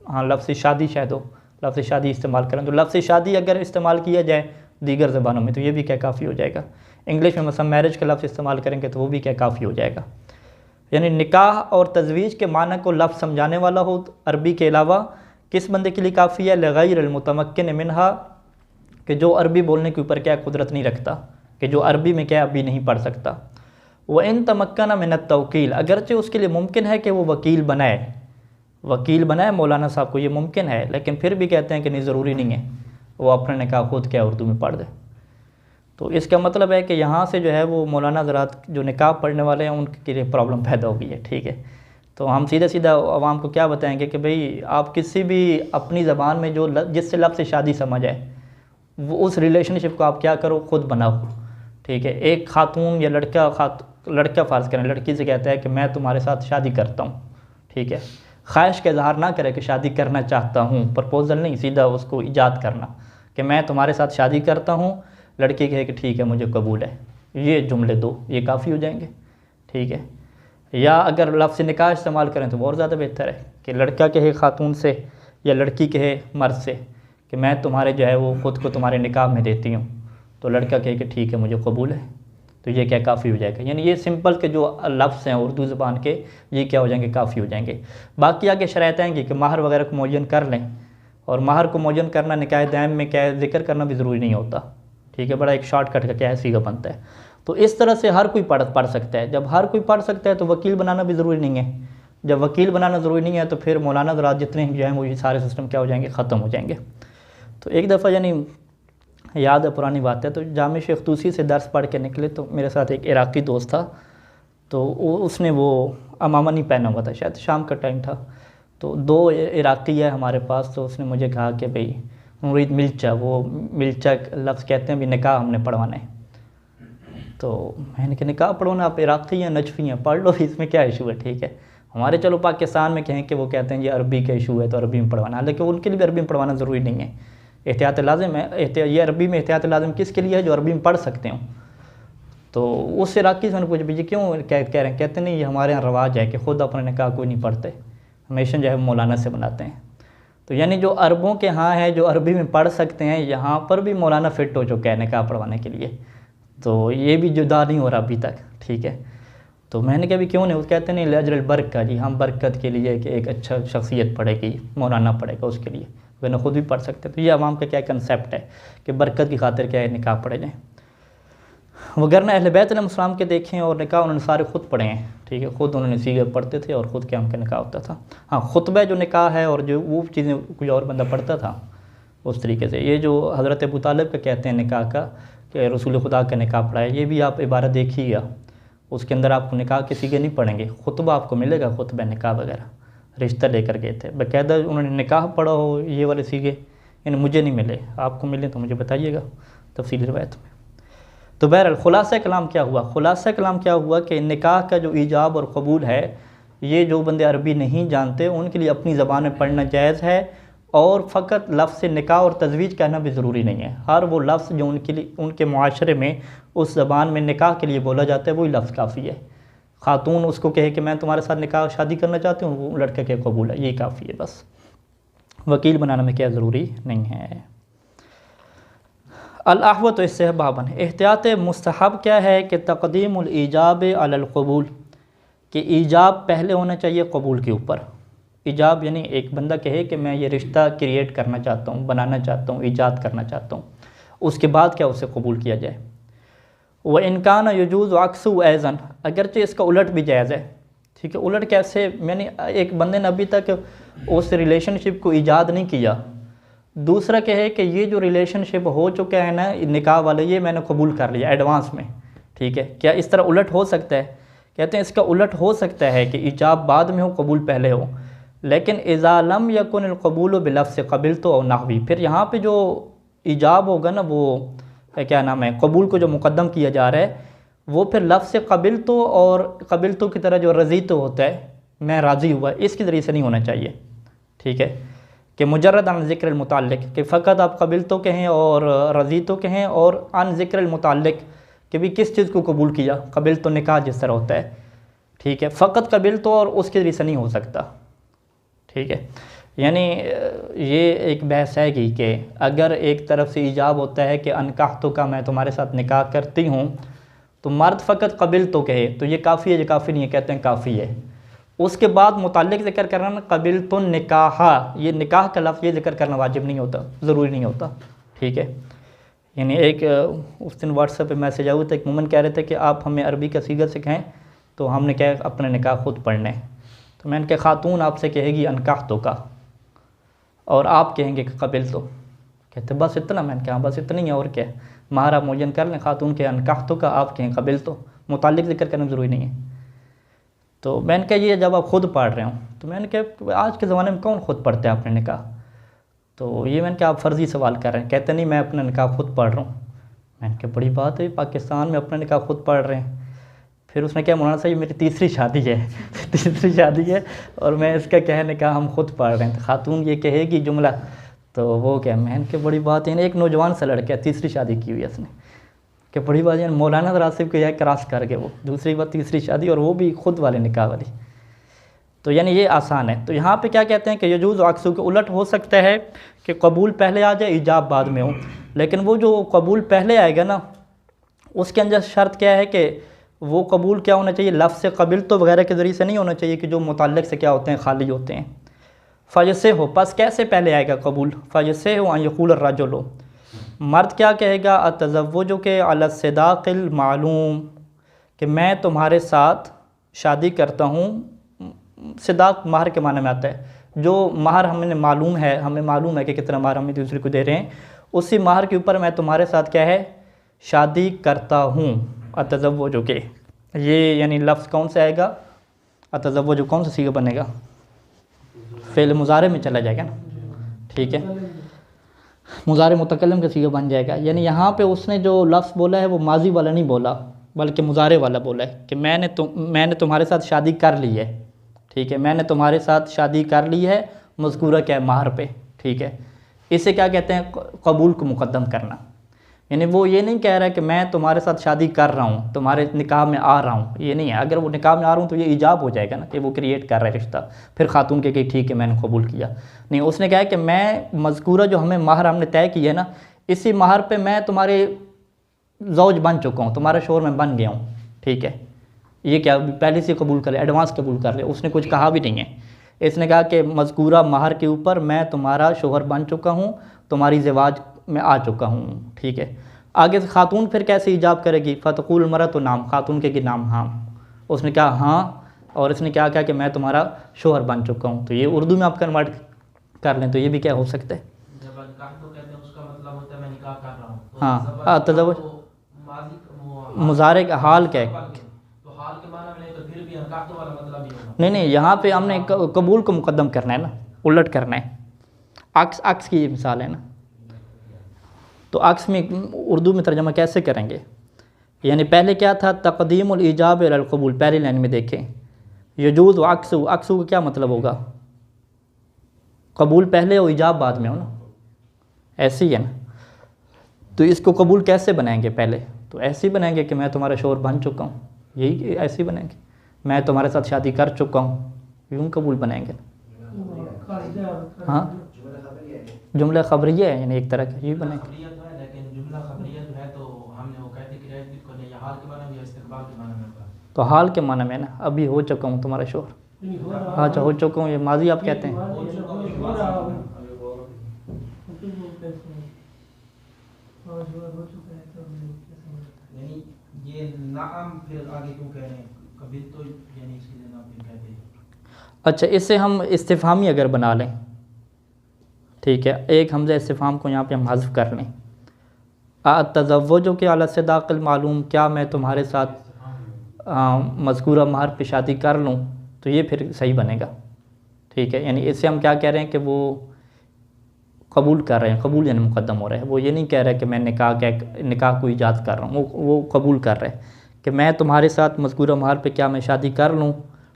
ہاں لفظ شادی شاید ہو، لفظ شادی استعمال کریں تو لفظ شادی اگر استعمال کیا جائے دیگر زبانوں میں تو یہ بھی کیا کافی ہو جائے گا، انگلش میں مثلا میرج کا لفظ استعمال کریں گے تو وہ بھی کیا کافی ہو جائے گا، یعنی نکاح اور تزویج کے معنی کو لفظ سمجھانے والا ہو عربی کے علاوہ کس بندے کے لیے کافی ہے؟ لغیر المتمکن منہا، کہ جو عربی بولنے کے اوپر کیا قدرت نہیں رکھتا، کہ جو عربی میں کیا ابھی نہیں پڑھ سکتا۔ وَإِن تَمَكَّنَ مِنَ التَّوْكِيلِ، اگرچہ اس کے لیے ممکن ہے کہ وہ وکیل بنائے مولانا صاحب کو، یہ ممکن ہے، لیکن پھر بھی کہتے ہیں کہ نہیں ضروری نہیں ہے، وہ اپنے نکاح خود کیا اردو میں پڑھ دے۔ تو اس کا مطلب ہے کہ یہاں سے جو ہے وہ مولانا حضرات جو نکاح پڑھنے والے ہیں ان کے لیے پرابلم پیدا ہو گئی ہے، ٹھیک ہے، تو ہم سیدھا عوام کو کیا بتائیں گے کہ بھئی آپ کسی بھی اپنی زبان میں جو جس سے لفظ شادی سمجھ آئے وہ اس ریلیشن شپ کو آپ کیا کرو خود بناؤ، ٹھیک ہے، ایک خاتون یا لڑکا فرض کریں لڑکی سے کہتا ہے کہ میں تمہارے ساتھ شادی کرتا ہوں، ٹھیک ہے، خواہش کا اظہار نہ کرے کہ شادی کرنا چاہتا ہوں، پرپوزل نہیں، سیدھا اس کو ایجاد کرنا کہ میں تمہارے ساتھ شادی کرتا ہوں، لڑکی کہے کہ ٹھیک ہے مجھے قبول ہے، یہ جملے دو یہ کافی ہو جائیں گے، ٹھیک ہے، یا اگر لفظ نکاح استعمال کریں تو اور زیادہ بہتر ہے کہ لڑکا کہے خاتون سے یا لڑکی کہے مرد سے کہ میں تمہارے جو ہے وہ خود کو تمہارے نکاح میں دیتی ہوں، تو لڑکا کہے کہ ٹھیک ہے مجھے قبول ہے، تو یہ کیا کافی ہو جائے گا، یعنی یہ سمپل کے جو لفظ ہیں اردو زبان کے یہ کیا ہو جائیں گے کافی ہو جائیں گے۔ باقی آگے شرائط آئیں گی کہ مہر وغیرہ کو معین کر لیں، اور مہر کو معین کرنا نکاح دائم میں کیا ہے ذکر کرنا بھی ضروری نہیں ہوتا، ٹھیک ہے، بڑا ایک شارٹ کٹ کا کیا ہے صیغہ بنتا ہے، تو اس طرح سے ہر کوئی پڑھ سکتا ہے، جب ہر کوئی پڑھ سکتا ہے تو وکیل بنانا بھی ضروری نہیں ہے، جب وکیل بنانا ضروری نہیں ہے تو پھر مولانا حضرات جتنے جو ہیں وہ یہ سارے سسٹم کیا ہو جائیں گے ختم ہو جائیں گے۔ تو ایک دفعہ یعنی یاد ہے پرانی بات ہے، تو جامع شیخ طوسی سے درس پڑھ کے نکلے تو میرے ساتھ ایک عراقی دوست تھا، تو اس نے وہ عمامہ نہیں پہنا ہوا تھا، شاید شام کا ٹائم تھا، تو دو عراقی ہے ہمارے پاس، تو اس نے مجھے کہا کہ بھئی مرید ملچا، وہ ملچا لفظ کہتے ہیں بھی نکاح ہم نے پڑھوانا ہے، تو میں نے کہا نکاح پڑھوانا، آپ عراقی ہیں نجفی ہیں پڑھ لو، اس میں کیا ایشو ہے، ٹھیک ہے، ہمارے چلو پاکستان میں کہیں کہ وہ کہتے ہیں یہ عربی کا ایشو ہے تو عربی میں پڑھوانا، لیکن ان کے لیے بھی عربی میں پڑھوانا ضروری نہیں ہے، احتیاط لازم ہے، یہ عربی میں احتیاط لازم کس کے لیے ہے؟ جو عربی میں پڑھ سکتے ہوں۔ تو اس عراقی سے میں نے پوچھا بھئی کیوں کہہ رہے ہیں؟ کہتے نہیں یہ ہمارے یہاں رواج ہے کہ خود اپنے نکاح کوئی نہیں پڑھتے، ہمیشہ جو ہے مولانا سے بناتے ہیں، تو یعنی جو عربوں کے ہاں ہے جو عربی میں پڑھ سکتے ہیں یہاں پر بھی مولانا فٹ ہو چکا ہے نکاح پڑھوانے کے لیے، تو یہ بھی جدا نہیں ہو رہا ابھی تک، ٹھیک ہے، تو میں نے کہا بھی کیوں نہیں؟ وہ کہتے نہیں لاجل البرکہ، جی ہم برکت کے لیے کہ ایک اچھا شخصیت پڑھے گی مولانا پڑھے گا اس کے لیے، وہ خود بھی پڑھ سکتے، تو یہ عوام کا کیا کنسیپٹ ہے کہ برکت کی خاطر کیا ہے نکاح پڑھے جائیں۔ وگرنہ اہل بیت علیہ السلام کے دیکھیں اور نکاح انہوں نے سارے خود پڑھے ہیں، ٹھیک ہے، خود انہوں نے سیغے پڑھتے تھے اور خود کیا ان کا نکاح ہوتا تھا۔ ہاں خطبہ جو نکاح ہے اور جو وہ چیزیں کوئی اور بندہ پڑھتا تھا اس طریقے سے۔ یہ جو حضرت ابو طالب کا کہتے ہیں نکاح کا کہ رسول خدا کا نکاح پڑھا ہے، یہ بھی آپ عبارت دیکھیے گا، اس کے اندر آپ کو نکاح کے سیغے نہیں پڑھیں گے، خطبہ آپ کو ملے گا، خطبہ نکاح وغیرہ، رشتہ لے کر گئے تھے باقاعدہ انہوں نے نکاح پڑھا ہو یہ والے سیغے، یعنی مجھے نہیں ملے، آپ کو ملے تو مجھے بتائیے گا تفصیلی روایت میں۔ تو بہرحال خلاصہ کلام کیا ہوا؟ خلاصہ کلام کیا ہوا کہ نکاح کا جو ایجاب اور قبول ہے، یہ جو بندے عربی نہیں جانتے ان کے لیے اپنی زبان میں پڑھنا جائز ہے، اور فقط لفظ نکاح اور تزویج کہنا بھی ضروری نہیں ہے۔ ہر وہ لفظ جو ان کے معاشرے میں اس زبان میں نکاح کے لیے بولا جاتا ہے وہی لفظ کافی ہے۔ خاتون اس کو کہے کہ میں تمہارے ساتھ نکاح شادی کرنا چاہتی ہوں، وہ لڑکے کے قبول ہے، یہی کافی ہے بس، وکیل بنانا میں کیا ضروری نہیں ہے۔ الاحوط استحباباً، احتیاط مستحب کیا ہے کہ تقدیم الایجاب علی القبول، کہ ایجاب پہلے ہونا چاہیے قبول کے اوپر۔ ایجاب یعنی ایک بندہ کہے کہ میں یہ رشتہ کریٹ کرنا چاہتا ہوں، بنانا چاہتا ہوں، ایجاد کرنا چاہتا ہوں، اس کے بعد کیا اسے قبول کیا جائے۔ وَإِنْ كَانَ يَجُوزُ عَكْسُهُ أَيْضًا، اگرچہ اس کا الٹ بھی جائز ہے، ٹھیک ہے، الٹ کیسے؟ یعنی ایک بندے نے ابھی تک اس ریلیشن شپ کو ایجاد نہیں کیا، دوسرا کہے کہ یہ جو ریلیشن شپ ہو چکا ہے نا نکاح والے، یہ میں نے قبول کر لیا ایڈوانس میں، ٹھیک ہے، کیا اس طرح الٹ ہو سکتا ہے؟ کہتے ہیں اس کا الٹ ہو سکتا ہے کہ ایجاب بعد میں ہو، قبول پہلے ہو، لیکن اذا لم یکن القبول بلفظ قبلت او نحوی، پھر یہاں پہ جو ایجاب ہوگا نا وہ کیا نام ہے، قبول کو جو مقدم کیا جا رہا ہے وہ پھر لفظ قبلتو اور قبلتو کی طرح جو رضیتو ہوتا ہے، میں راضی ہوا، اس کے ذریعے سے نہیں ہونا چاہیے، ٹھیک ہے، کہ مجرد عن ذکر المتعلق، کہ فقط آپ قبلتو کہیں اور رضیتو کہیں، اور عن ذکر المتعلق کہ بھی کس چیز کو قبول کیا، قبلتو نکاح جس طرح ہوتا ہے، ٹھیک ہے، فقط قبلتو اور اس کے ذریعے سے نہیں ہو سکتا، ٹھیک ہے، یعنی یہ ایک بحث ہے کہ اگر ایک طرف سے ایجاب ہوتا ہے کہ انکحتو کا، میں تمہارے ساتھ نکاح کرتی ہوں، تو مرد فقط قبلتو کہے تو یہ کافی ہے، یہ کافی نہیں ہے؟ کہتے ہیں کافی ہے۔ اس کے بعد متعلق ذکر کرنا نا قبلتو نکاح، یہ نکاح کا لفظ یہ ذکر کرنا واجب نہیں ہوتا، ضروری نہیں ہوتا، ٹھیک ہے، یعنی ایک اس دن واٹس ایپ پہ میسیج آیا تھا، ایک مومن کہہ رہے تھے کہ آپ ہمیں عربی کا صیغہ سکھائیں، تو ہم نے کہا اپنے نکاح خود پڑھنے، تو میں نے کہا خاتون آپ سے کہے گی انکحتو کا، اور آپ کہیں گے کہ قبلتو، کہتے بس اتنا؟ میں نے کہا بس اتنا ہی ہے، اور کیا، مہر آپ معین کر لیں، خاتون کے انکحتو کا، آپ کہیں قبلتو، متعلق ذکر کرنا ضروری نہیں ہے۔ تو میں نے کہا یہ جب آپ خود پڑھ رہے ہوں، تو میں نے کہا آج کے زمانے میں کون خود پڑھتے ہیں اپنے نکاح؟ تو یہ میں نے کہا آپ فرضی سوال کر رہے ہیں، کہتے نہیں میں اپنا نکاح خود پڑھ رہا ہوں۔ میں نے کہا بڑی بات ہے، پاکستان میں اپنا نکاح خود پڑھ رہے ہیں۔ پھر اس نے کہا مولانا صاحب یہ میری تیسری شادی ہے تیسری شادی ہے، اور میں اس کا کہنے کا ہم خود پڑھ رہے ہیں، خاتون یہ کہے گی جملہ، تو وہ کیا، میں نے کہا بڑی بات ہے، ایک نوجوان سا لڑکا تیسری شادی کی ہوئی ہے اس نے، کہ بڑی بات ہے، مولانا راسب کو یہ کراس کر کے وہ دوسری بار تیسری شادی، اور وہ بھی خود والے نکاح والی، تو یعنی یہ آسان ہے۔ تو یہاں پہ کیا کہتے ہیں کہ یجوز عکسو، کے الٹ ہو سکتا ہے کہ قبول پہلے آ جائے، ایجاب بعد میں ہو، لیکن وہ جو قبول پہلے آئے گا نا اس کے اندر شرط کیا ہے کہ وہ قبول کیا ہونا چاہیے، لفظ قبلتو وغیرہ کے ذریعے سے نہیں ہونا چاہیے کہ جو متعلق سے کیا ہوتے ہیں، خالی ہوتے ہیں۔ فجسے ہو، پس کیسے پہلے آئے گا قبول؟ فجسے ہو ان یقول الرجل، مرد کیا کہے گا، اتزوج کے علی الصداق المعلوم، کہ میں تمہارے ساتھ شادی کرتا ہوں، صداق مہر کے معنی میں آتا ہے، جو مہر ہمیں معلوم ہے، ہمیں معلوم ہے کہ کتنا مہر ہم دوسرے کو دے رہے ہیں، اسی مہر کے اوپر میں تمہارے ساتھ کیا ہے، شادی کرتا ہوں۔ اتزوج کے، یہ یعنی لفظ کون سے آئے گا، اتزوج کون سا صیغہ بنے گا، فعل مضارع میں چلا جائے گا نا، ٹھیک ہے، مضارع متکلم کا صیغہ بن جائے گا، یعنی یہاں پہ اس نے جو لفظ بولا ہے وہ ماضی والا نہیں بولا بلکہ مضارع والا بولا ہے، کہ میں نے تمہارے ساتھ شادی کر لی ہے، ٹھیک ہے، میں نے تمہارے ساتھ شادی کر لی ہے، مذکورہ کیا ہے، مہر پہ، ٹھیک ہے، اسے کیا کہتے ہیں، قبول کو مقدم کرنا، یعنی وہ یہ نہیں کہہ رہا ہے کہ میں تمہارے ساتھ شادی کر رہا ہوں، تمہارے نکاح میں آ رہا ہوں، یہ نہیں ہے، اگر وہ نکاح میں آ رہا ہوں تو یہ ایجاب ہو جائے گا نا کہ وہ کریٹ کر رہا ہے رشتہ، پھر خاتون کے کہ ٹھیک ہے میں نے قبول کیا، نہیں، اس نے کہا ہے کہ میں مذکورہ جو مہر ہم نے طے کی ہے نا، اسی مہر پہ میں تمہارے زوج بن چکا ہوں، تمہارا شوہر میں بن گیا ہوں، ٹھیک ہے، یہ کیا پہلے سے قبول کر لے، ایڈوانس قبول کر لے، اس نے کچھ کہا بھی نہیں ہے، اس نے کہا کہ مذکورہ مہر کے اوپر میں تمہارا شوہر بن چکا ہوں، تمہاری زواج میں آ چکا ہوں، ٹھیک ہے، آگے سے خاتون پھر کیسے ایجاب کرے گی؟ فتقول المرأۃ نام، خاتون کے نام ہاں، اس نے کہا ہاں، اور اس نے کیا کہا کہ میں تمہارا شوہر بن چکا ہوں. تو یہ اردو میں آپ کنورٹ کر لیں تو یہ بھی کیا ہو سکتا ہے؟ جب نکاح تو کہتے ہیں اس کا مطلب ہوتا ہے میں نکاح کر رہا ہوں. ہاں تزوج مضارع کا حال کیا ہے؟ تو حال کے معنی میں نہیں تو پھر بھی نکاح تو والا مطلب ہی ہوگا. نہیں یہاں پہ ہم نے قبول کو مقدم کرنا ہے نا، الٹ کرنا ہے. عکس کی یہ مثال ہے نا. تو عکس میں اردو میں ترجمہ کیسے کریں گے؟ یعنی پہلے کیا تھا؟ تقدیم الایجاب علی القبول، پہلی لائن میں دیکھیں. یجوز عکس کا کیا مطلب ہوگا؟ قبول پہلے اور ایجاب بعد میں ہو نا، ایسے ہی ہے نا. تو اس کو قبول کیسے بنائیں گے؟ پہلے تو ایسے ہی بنائیں گے کہ میں تمہارا شوہر بن چکا ہوں، یہی ایسے ہی بنائیں گے. میں تمہارے ساتھ شادی کر چکا ہوں، یوں قبول بنائیں گے. ہاں جملہ خبریہ ہے، یعنی ایک طرح کا یہ بنائیں گے. لیکن جملہ خبریہ جو ہے تو ہم نے وہ کہتے کہ یہ حال کے معنی میں یا استقبال کے معنی میں ہوگا. تو حال کے معنی میں نا، ابھی ہو چکا ہوں تمہارا شوہر. اچھا ہو چکا ہوں، یہ ماضی آپ کہتے ہیں. یعنی یہ نعم پھر آگے کیوں کہہ رہے ہیں؟ قبل تو یعنی اس لیے نعم پھر کہتے ہیں. اچھا اس سے ہم استفہامی اگر بنا لیں، ٹھیک ہے، ایک حمزہ استفہام کو یہاں پہ ہم حذف کر لیں. اتزوج کے علی الصداق المعلوم، کیا میں تمہارے ساتھ مذکورہ مہر پہ شادی کر لوں؟ تو یہ پھر صحیح بنے گا. ٹھیک ہے، یعنی اس سے ہم کیا کہہ رہے ہیں کہ وہ قبول کر رہے ہیں. قبول یعنی مقدم ہو رہا ہے. وہ یہ نہیں کہہ رہے کہ میں نکاح کو ایجاد کر رہا ہوں، وہ قبول کر رہے ہیں کہ میں تمہارے ساتھ مذکورہ مہر پہ کیا میں شادی کر لوں؟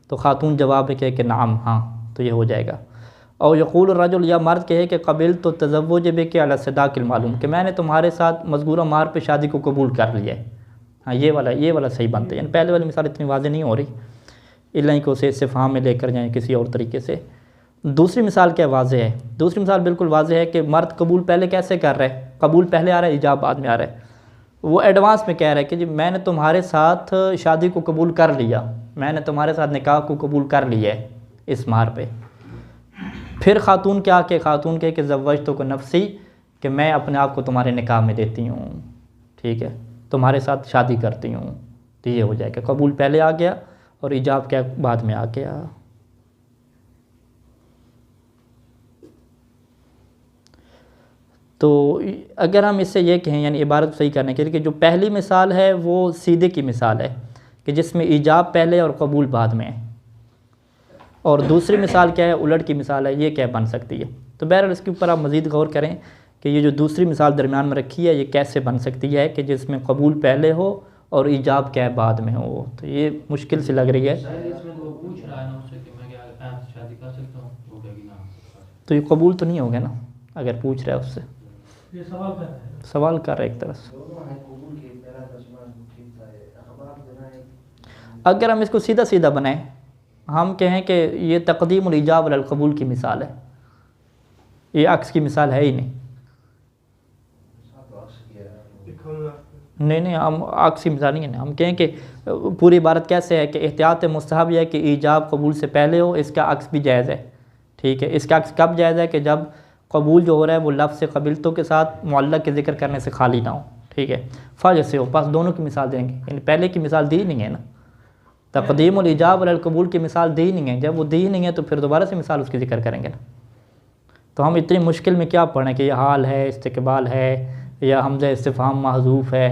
تو خاتون جواب ہے کہ نعم، ہاں، تو یہ ہو جائے گا. اور یقول الرجل، یا مرد کہے کہ قبل تو تزوج بک علی الصداق المعلوم، کہ میں نے تمہارے ساتھ مذکورہ مہر پہ شادی کو قبول کر لیا ہے. ہاں یہ والا صحیح بنتا ہے. یعنی پہلے والی مثال اتنی واضح نہیں ہو رہی، اللہ کہ اسے استفہام میں لے کر جائیں کسی اور طریقے سے. دوسری مثال کیا واضح ہے؟ دوسری مثال بالکل واضح ہے کہ مرد قبول پہلے کیسے کر رہا ہے؟ قبول پہلے آ رہا ہے، ایجاب بعد میں آ رہا ہے. وہ ایڈوانس میں کہہ رہا ہے کہ جی میں نے تمہارے ساتھ شادی کو قبول کر لیا، میں نے تمہارے ساتھ نکاح کو قبول کر لیا ہے اس مہر پہ. پھر خاتون کیا کہ خاتون کہ زوجتو کو نفسی، کہ میں اپنے آپ کو تمہارے نکاح میں دیتی ہوں، ٹھیک ہے، تمہارے ساتھ شادی کرتی ہوں. تو یہ ہو جائے کہ قبول پہلے آ گیا اور ایجاب کیا بعد میں آ گیا. تو اگر ہم اس سے یہ کہیں، یعنی عبارت صحیح کرنے کے لیے، کہ جو پہلی مثال ہے وہ سیدھے کی مثال ہے کہ جس میں ایجاب پہلے اور قبول بعد میں ہے، اور دوسری مثال کیا ہے؟ الٹ کی مثال ہے. یہ کیا بن سکتی ہے؟ تو بہرحال اس کے اوپر آپ مزید غور کریں کہ یہ جو دوسری مثال درمیان میں رکھی ہے یہ کیسے بن سکتی ہے کہ جس میں قبول پہلے ہو اور ایجاب کیا بعد میں ہو. تو یہ مشکل سی لگ رہی ہے. تو یہ قبول تو نہیں ہوگا نا اگر پوچھ رہا ہے اس سے. سوال کر رہا ہے ایک طرح سے. اگر ہم اس کو سیدھا سیدھا بنائیں، ہم کہیں کہ یہ تقدیم الایجاب علی القبول کی مثال ہے، یہ عکس کی مثال ہے ہی نہیں. نہیں ہم عکس کی مثال نہیں ہے. ہم کہیں کہ پوری عبارت کیسے ہے کہ احتیاط مستحب یہ ہے کہ ایجاب قبول سے پہلے ہو، اس کا عکس بھی جائز ہے. ٹھیک ہے، اس کا عکس کب جائز ہے؟ کہ جب قبول جو ہو رہا ہے وہ لفظ قبلتوں کے ساتھ معلق کے ذکر کرنے سے خالی نہ ہو. ٹھیک ہے، جیسے ہو پاس دونوں کی مثال دیں گے. یعنی پہلے کی مثال دی نہیں ہے نا، تقدیم الایجاب علی القبول کی مثال دی نہیں ہے. جب وہ دی نہیں ہے تو پھر دوبارہ سے مثال اس کی ذکر کریں گے نا. تو ہم اتنی مشکل میں کیا پڑھیں کہ یہ حال ہے، استقبال ہے، یا حمزہ استفہام محذوف ہے.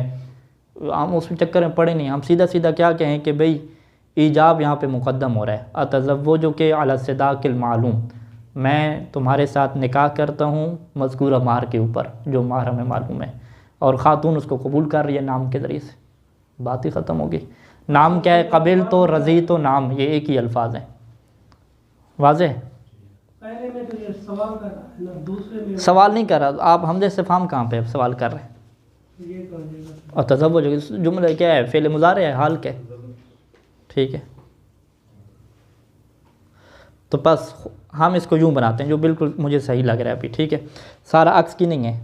ہم اس چکر میں پڑھے نہیں. ہم سیدھا سیدھا کیا کہیں کہ بھئی ایجاب یہاں پہ مقدم ہو رہا ہے. اتزوج کے علی الصداق المعلوم، میں تمہارے ساتھ نکاح کرتا ہوں مذکورہ مہر کے اوپر جو مہر ہمیں معلوم ہے، اور خاتون اس کو قبول کر رہی ہے نام کے ذریعے سے. بات ہی ختم ہوگی. نام کیا ہے؟ قبل تو رضی تو نام، یہ ایک ہی الفاظ ہیں. واضح؟ پہلے میں تو یہ سوال کر رہا ہے، دوسرے میں سوال نہیں کر رہا. آپ حمزہ استفہام کہاں پہ سوال کر رہے ہیں؟ اور تزوج جملہ کیا ہے؟ فعل مضارع ہے، حال کیا ہے؟ ٹھیک ہے، تو بس ہم اس کو یوں بناتے ہیں جو بالکل مجھے صحیح لگ رہا ہے ابھی. ٹھیک ہے، سارا عکس کی نہیں ہے.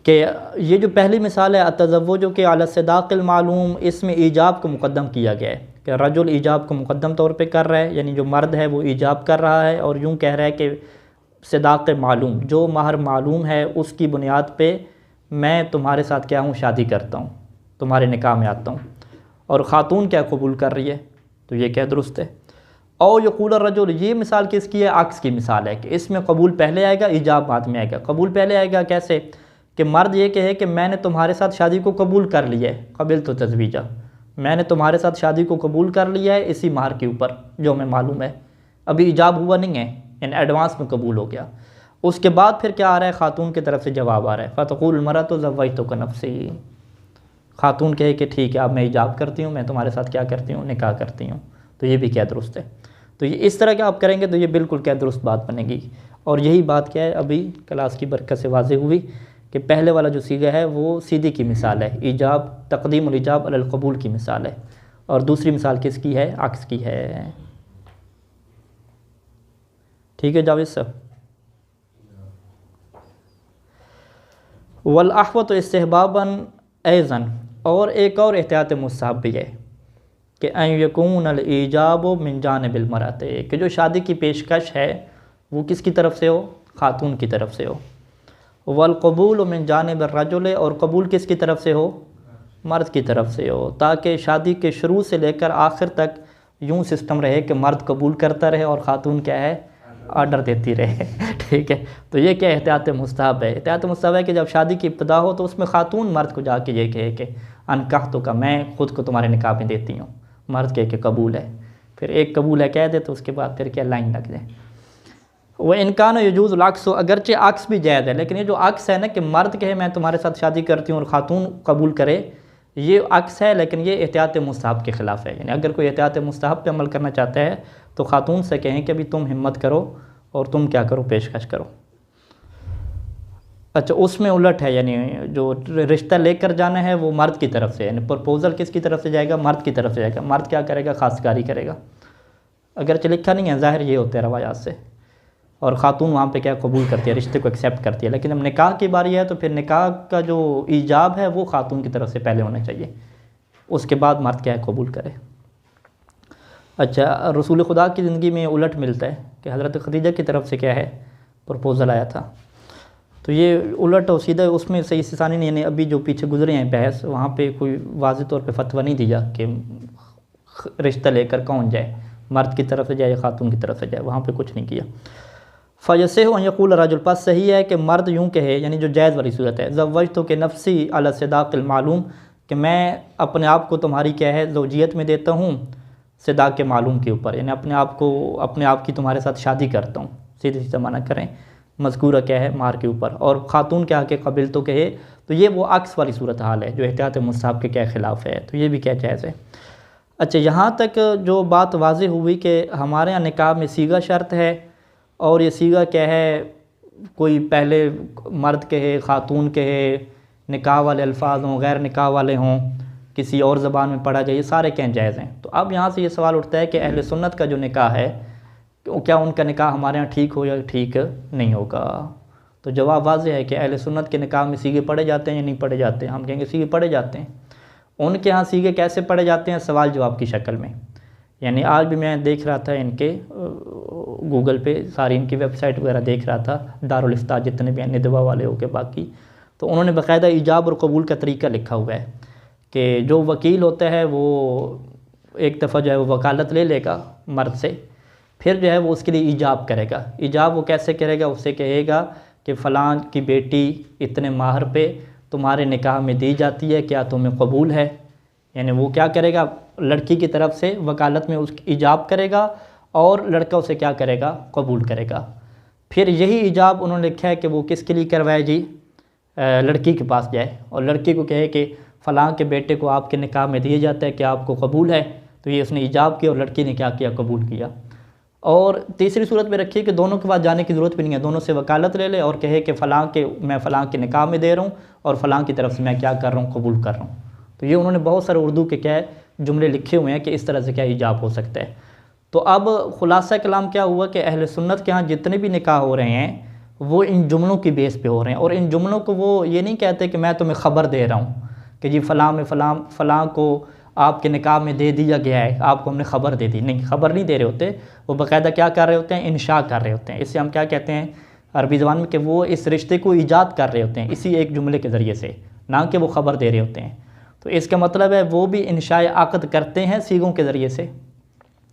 کہ یہ جو پہلی مثال ہے التزوج کے علی الصداق المعلوم، اس میں ایجاب کو مقدم کیا گیا ہے کہ رجل ایجاب کو مقدم طور پہ کر رہا ہے، یعنی جو مرد ہے وہ ایجاب کر رہا ہے، اور یوں کہہ رہا ہے کہ صداق معلوم، جو مہر معلوم ہے اس کی بنیاد پہ میں تمہارے ساتھ کیا ہوں شادی کرتا ہوں، تمہارے نکاح میں آتا ہوں، اور خاتون کیا قبول کر رہی ہے، تو یہ کیا درست ہے۔ او یقول الرجل، یہ مثال کس کی ہے؟ عکس کی مثال ہے کہ اس میں قبول پہلے آئے گا، ایجاب بعد میں آئے گا۔ قبول پہلے آئے گا کیسے؟ کہ مرد یہ کہے کہ میں نے تمہارے ساتھ شادی کو قبول کر لیا ہے، قبلت تزویجہ، میں نے تمہارے ساتھ شادی کو قبول کر لیا ہے اسی مہر کے اوپر جو ہمیں معلوم ہے، ابھی ایجاب ہوا نہیں ہے، ان ایڈوانس میں قبول ہو گیا۔ اس کے بعد پھر کیا آ رہا ہے؟ خاتون کی طرف سے جواب آ رہا ہے، فتقول المرأۃ زوجتک نفسی، خاتون کہے کہ ٹھیک ہے اب میں ایجاب کرتی ہوں، میں تمہارے ساتھ کیا کرتی ہوں، نکاح کرتی ہوں۔ تو یہ بھی کیا درست ہے۔ تو یہ اس طرح کے آپ کریں گے تو یہ بالکل کیا درست بات بنے گی۔ اور یہی بات کیا ہے ابھی کلاس کی برکت سے واضح ہوئی کہ پہلے والا جو صیغہ ہے وہ سیدھی کی مثال ہے، ایجاب، تقدیم الایجاب علی القبول کی مثال ہے، اور دوسری مثال کس کی ہے؟ عکس کی ہے۔ ٹھیک ہے جاوید صاحب۔ والاحوط استحباباً ایضاً، اور ایک اور احتیاط مستحب بھی ہے کہ ان یکون الایجاب من جانب المرأۃ، کہ جو شادی کی پیشکش ہے وہ کس کی طرف سے ہو؟ خاتون کی طرف سے ہو۔ والقبول من جانب الرجل، اور قبول کس کی طرف سے ہو؟ مرد کی طرف سے ہو، تاکہ شادی کے شروع سے لے کر آخر تک یوں سسٹم رہے کہ مرد قبول کرتا رہے اور خاتون کیا ہے؟ آرڈر دیتی رہے۔ ٹھیک ہے، تو یہ کیا احتیاط مستحب ہے؟ احتیاط مستحب ہے کہ جب شادی کی ابتدا ہو تو اس میں خاتون مرد کو جا کے یہ کہے کہ انکحتک، میں خود کو تمہارے نکاح میں دیتی ہوں، مرد کہے کہ قبول ہے، پھر ایک قبول ہے کہہ دے تو اس کے بعد پھر کیا لائن لگ جائے۔ وہ انکان یجوز العکس، اگرچہ عکس بھی جائز ہے، لیکن یہ جو عکس ہے نا کہ مرد کہے میں تمہارے ساتھ شادی کرتی ہوں اور خاتون قبول کرے، یہ عکس ہے، لیکن یہ احتیاط مستحب کے خلاف ہے۔ یعنی اگر کوئی احتیاط مستحب پہ عمل کرنا چاہتا ہے تو خاتون سے کہیں کہ ابھی تم ہمت کرو اور تم کیا کرو؟ پیشکش کرو۔ اچھا اس میں الٹ ہے، یعنی جو رشتہ لے کر جانا ہے وہ مرد کی طرف سے، یعنی پرپوزل کس کی طرف سے جائے گا؟ مرد کی طرف سے جائے گا۔ مرد کیا کرے گا؟ خواستگاری کرے گا، اگرچہ لکھا نہیں ہے، ظاہر یہ ہوتا ہے روایات سے، اور خاتون وہاں پہ کیا قبول کرتی ہے، رشتے کو ایکسیپٹ کرتی ہے۔ لیکن جب نکاح کی باری ہے تو پھر نکاح کا جو ایجاب ہے وہ خاتون کی طرف سے پہلے ہونا چاہیے، اس کے بعد مرد کیا ہے؟ قبول کرے۔ اچھا رسول خدا کی زندگی میں الٹ ملتا ہے کہ حضرت خدیجہ کی طرف سے کیا ہے؟ پرپوزل آیا تھا۔ تو یہ الٹ اور سیدھا اس میں صحیح ثانی نہیں، یعنی ابھی جو پیچھے گزرے ہیں بحث، وہاں پہ کوئی واضح طور پہ فتویٰ نہیں دیا کہ رشتہ لے کر کون جائے، مرد کی طرف سے جائے یا خاتون کی طرف سے جائے، وہاں پہ کچھ نہیں کیا۔ فَيَصِحُ أَن يَقُولَ الرَّجُلُ، پس صحیح ہے کہ مرد یوں کہے، یعنی جو جائز والی صورت ہے، زوجتک نفسی علی الصداق المعلوم، کہ میں اپنے آپ کو تمہاری کیا ہے؟ زوجیت میں دیتا ہوں صداق کے معلوم کے اوپر، یعنی اپنے آپ کی تمہارے ساتھ شادی کرتا ہوں، سیدھے سیدھا معنی کریں، مذکورہ کیا ہے؟ مہر کے اوپر، اور خاتون کیا کہ قبل تو کہے، تو یہ وہ عکس والی صورتحال ہے جو احتیاط مستحب کے کیا خلاف ہے، تو یہ بھی کیا جائز ہے۔ اچھا یہاں تک جو بات واضح ہوئی کہ ہمارے یہاں نکاح میں صیغہ شرط ہے، اور یہ صیغہ کیا ہے؟ کوئی پہلے مرد کہے، خاتون کہے، نکاح والے الفاظ ہوں، غیر نکاح والے ہوں، کسی اور زبان میں پڑھا جائے، یہ سارے کہیں جائز ہیں۔ تو اب یہاں سے یہ سوال اٹھتا ہے کہ اہل سنت کا جو نکاح ہے کیا ان کا نکاح ہمارے ہاں ٹھیک ہو یا ٹھیک نہیں ہوگا؟ تو جواب واضح ہے کہ اہل سنت کے نکاح میں صیغے پڑھے جاتے ہیں یا نہیں پڑھے جاتے ہیں؟ ہم کہیں گے صیغے پڑھے جاتے ہیں۔ ان کے ہاں صیغے کیسے پڑھے جاتے ہیں؟ سوال جواب کی شکل میں۔ یعنی آج بھی میں دیکھ رہا تھا ان کے گوگل پہ ساری ان کی ویب سائٹ وغیرہ دیکھ رہا تھا، دارالافتاء جتنے بھی ہیں، ندوہ والے ہو کے باقی، تو انہوں نے باقاعدہ ایجاب اور قبول کا طریقہ لکھا ہوا ہے کہ جو وکیل ہوتا ہے وہ ایک دفعہ جو ہے وہ وکالت لے لے گا مرد سے، پھر جو ہے وہ اس کے لیے ایجاب کرے گا۔ ایجاب وہ کیسے کرے گا؟ اسے کہے گا کہ فلاں کی بیٹی اتنے مہر پہ تمہارے نکاح میں دی جاتی ہے، کیا تمہیں قبول ہے؟ یعنی وہ کیا کرے گا؟ لڑکی کی طرف سے وکالت میں اس کی ایجاب کرے گا، اور لڑکا اسے کیا کرے گا؟ قبول کرے گا۔ پھر یہی ایجاب انہوں نے لکھا ہے کہ وہ کس کے لیے کروائے جی؟ لڑکی کے پاس جائے اور لڑکی کو کہے کہ فلاں کے بیٹے کو آپ کے نکاح میں دیا جاتا ہے، کیا آپ کو قبول ہے؟ تو یہ اس نے ایجاب کیا اور لڑکی نے کیا کیا؟ قبول کیا۔ اور تیسری صورت میں رکھی کہ دونوں کے پاس جانے کی ضرورت بھی نہیں ہے، دونوں سے وکالت لے لے اور کہے کہ میں فلاں کے نکاح میں دے رہا ہوں اور فلاں کی طرف سے میں کیا کر رہا ہوں؟ قبول کر رہا ہوں۔ تو یہ انہوں نے بہت سارے اردو کے کیا ہے جملے لکھے ہوئے ہیں کہ اس طرح سے کیا ایجاب ہو سکتا ہے۔ تو اب خلاصہ کلام کیا ہوا کہ اہل سنت کے ہاں جتنے بھی نکاح ہو رہے ہیں وہ ان جملوں کی بیس پہ ہو رہے ہیں، اور ان جملوں کو وہ یہ نہیں کہتے کہ میں تمہیں خبر دے رہا ہوں کہ جی فلاں میں فلاں کو آپ کے نکاح میں دے دیا گیا ہے، آپ کو ہم نے خبر دے دی، نہیں، خبر نہیں دے رہے ہوتے، وہ باقاعدہ کیا کر رہے ہوتے ہیں؟ انشاء کر رہے ہوتے ہیں۔ اس سے ہم کیا کہتے ہیں؟ عربی زبان میں کہ وہ اس رشتے کو ایجاد کر رہے ہوتے ہیں اسی ایک جملے کے ذریعے سے، نہ کہ وہ خبر دے رہے ہوتے ہیں۔ تو اس کا مطلب ہے وہ بھی انشاء عقد کرتے ہیں صیغوں کے ذریعے سے۔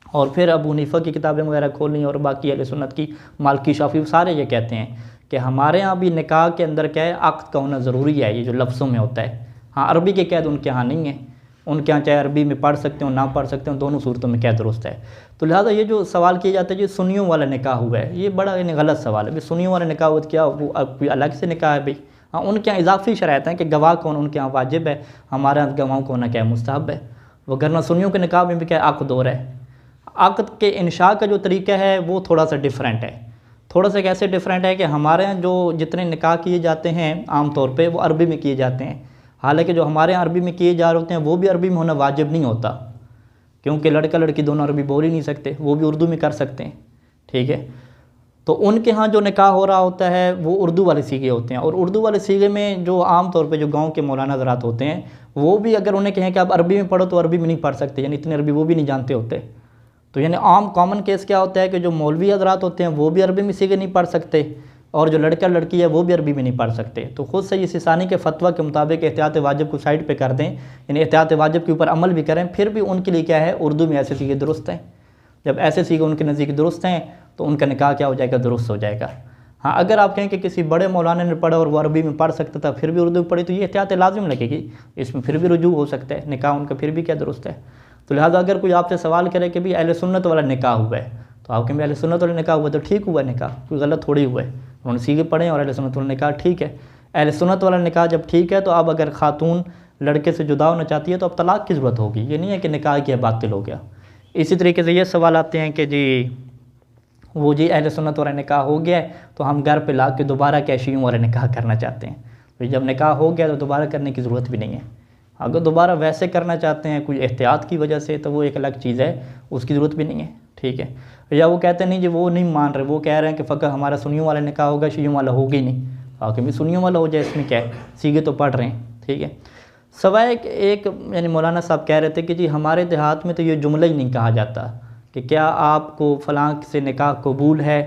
اور پھر ابو حنیفہ کی کتابیں وغیرہ کھولیں اور باقی اہل سنت کی، مالکی شافعی سارے یہ کہتے ہیں کہ ہمارے ہاں بھی نکاح کے اندر کیا ہے، عقد کا ہونا ضروری ہے، یہ جو لفظوں میں ہوتا ہے۔ ہاں عربی کے قید ان کے ہاں نہیں ہے، ان کے ہاں چاہے عربی میں پڑھ سکتے ہوں نہ پڑھ سکتے ہوں، دونوں صورتوں میں قید درست ہے۔ تو لہٰذا یہ جو سوال کیا جاتا ہے جو سنیوں والا نکاح ہوا ہے، یہ بڑا غلط سوال ہے۔ سنیوں والا نکاح ہوا تو کیا وہ کوئی الگ سے نکاح ہے بھائی؟ ہاں ان کے یہاں اضافی شرائط ہیں کہ گواہ کون ان کے یہاں واجب ہے، ہمارے یہاں گواہوں کو ہونا کیا ہے مستحب ہے، وگرنہ سنیوں کے نکاح میں بھی کیا ہے عقد ہو رہا ہے۔ عقد کے انشاء کا جو طریقہ ہے وہ تھوڑا سا ڈیفرنٹ ہے، تھوڑا سا کیسے ڈیفرنٹ ہے کہ ہمارے یہاں جو جتنے نکاح کیے جاتے ہیں عام طور پہ وہ عربی میں کیے جاتے ہیں، حالانکہ جو ہمارے یہاں عربی میں کیے جا رہے ہوتے ہیں وہ بھی عربی میں ہونا واجب نہیں ہوتا، کیونکہ لڑکا لڑکی دونوں عربی بول ہی نہیں سکتے، وہ بھی اردو میں کر سکتے ہیں، ٹھیک ہے۔ تو ان کے ہاں جو نکاح ہو رہا ہوتا ہے وہ اردو والے سیغے ہوتے ہیں، اور اردو والے سیغے میں جو عام طور پہ جو گاؤں کے مولانا حضرات ہوتے ہیں وہ بھی اگر انہیں کہیں کہ آپ عربی میں پڑھو تو عربی میں نہیں پڑھ سکتے، یعنی اتنی عربی وہ بھی نہیں جانتے ہوتے۔ تو یعنی عام کامن کیس کیا ہوتا ہے کہ جو مولوی حضرات ہوتے ہیں وہ بھی عربی میں سیغے نہیں پڑھ سکتے، اور جو لڑکا لڑکی ہے وہ بھی عربی میں نہیں پڑھ سکتے۔ تو خود سید سیستانی کے فتویٰ کے مطابق احتیاط واجب کو سائڈ پہ کر دیں، یعنی احتیاط واجب کے اوپر عمل بھی کریں، پھر بھی ان کے لیے کیا ہے اردو میں ایسے سیغے درست ہیں۔ جب ایسے سیغے ان کے نزدیک درست ہیں تو ان کا نکاح کیا ہو جائے گا، درست ہو جائے گا۔ ہاں اگر آپ کہیں کہ کسی بڑے مولانا نے پڑھا اور وہ عربی میں پڑھ سکتا تھا پھر بھی اردو میں پڑھی تو یہ احتیاط لازم لگے گی، اس میں پھر بھی رجوع ہو سکتا ہے، نکاح ان کا پھر بھی کیا درست ہے۔ تو لہٰذا اگر کوئی آپ سے سوال کرے کہ بھی اہل سنت والا نکاح ہوا ہے تو آپ کہیں اہل سنت والا نکاح ہوا تو ٹھیک ہوا نکاح، کوئی غلط تھوڑی ہوا ہے، انہوں نے سیغے پڑھے اور اہل سنت والا نکاح ٹھیک ہے۔ اہل سنت والا نکاح جب ٹھیک ہے تو اب اگر خاتون لڑکے سے جدا ہونا چاہتی ہے تو اب طلاق کی ضرورت ہوگی، یہ نہیں ہے کہ نکاح کیا باطل ہو گیا۔ اسی طریقے سے یہ سوال آتے ہیں کہ جی وہ جی اہل سنت والا نکاح ہو گیا ہے تو ہم گھر پہ لا کے دوبارہ کیا شیعوں والا نکاح کرنا چاہتے ہیں، تو جب نکاح ہو گیا تو دوبارہ کرنے کی ضرورت بھی نہیں ہے۔ اگر دوبارہ ویسے کرنا چاہتے ہیں کوئی احتیاط کی وجہ سے تو وہ ایک الگ چیز ہے، اس کی ضرورت بھی نہیں ہے، ٹھیک ہے۔ یا وہ کہتے ہیں نہیں جی وہ نہیں مان رہے، وہ کہہ رہے ہیں کہ فقط ہمارا سنیوں والا نکاح ہوگا شیعوں والا ہوگا ہی نہیں، آگے بھی سنیوں والا ہو جائے، اس میں کیا ہے، سیغے تو پڑھ رہے ہیں، ٹھیک ہے۔ سوائے ایک یعنی مولانا صاحب کہہ رہے تھے کہ جی ہمارے دیہات میں تو یہ جملہ ہی نہیں کہا جاتا کہ کیا آپ کو فلاں سے نکاح قبول ہے،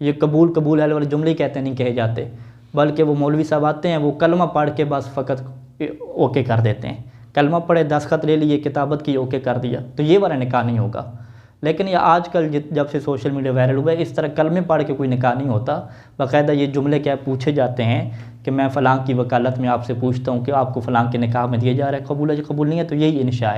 یہ قبول ہے والے جملے کہتے ہیں، نہیں کہے جاتے، بلکہ وہ مولوی صاحب آتے ہیں وہ کلمہ پڑھ کے بس فقط اوکے کر دیتے ہیں، کلمہ پڑھے دستخط لے لیے کتابت کی اوکے کر دیا، تو یہ والا نکاح نہیں ہوگا۔ لیکن یہ آج کل جب سے سوشل میڈیا وائرل ہوا ہے اس طرح کلمے پڑھ کے کوئی نکاح نہیں ہوتا، باقاعدہ یہ جملے کیا پوچھے جاتے ہیں کہ میں فلاں کی وکالت میں آپ سے پوچھتا ہوں کہ آپ کو فلاں کے نکاح میں دیا جا رہا ہے، قبول ہے قبول نہیں ہے، تو یہی انشاء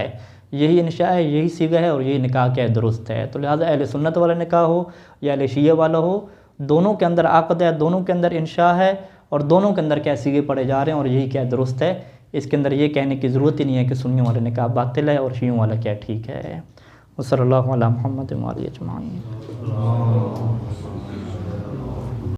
ہے، یہی صیغہ ہے اور یہی نکاح کیا ہے درست ہے۔ تو لہٰذا اہل سنت والا نکاح ہو یا اہل شیعہ والا ہو، دونوں کے اندر عقد ہے، دونوں کے اندر انشاء ہے، اور دونوں کے اندر کیا صیغے پڑھے جا رہے ہیں اور یہی کیا درست ہے۔ اس کے اندر یہ کہنے کی ضرورت ہی نہیں ہے کہ سنیوں والا نکاح باطل ہے اور شیعوں والا کیا ٹھیک ہے۔ وصلی اللہ علی محمد و آلہ اجمعین۔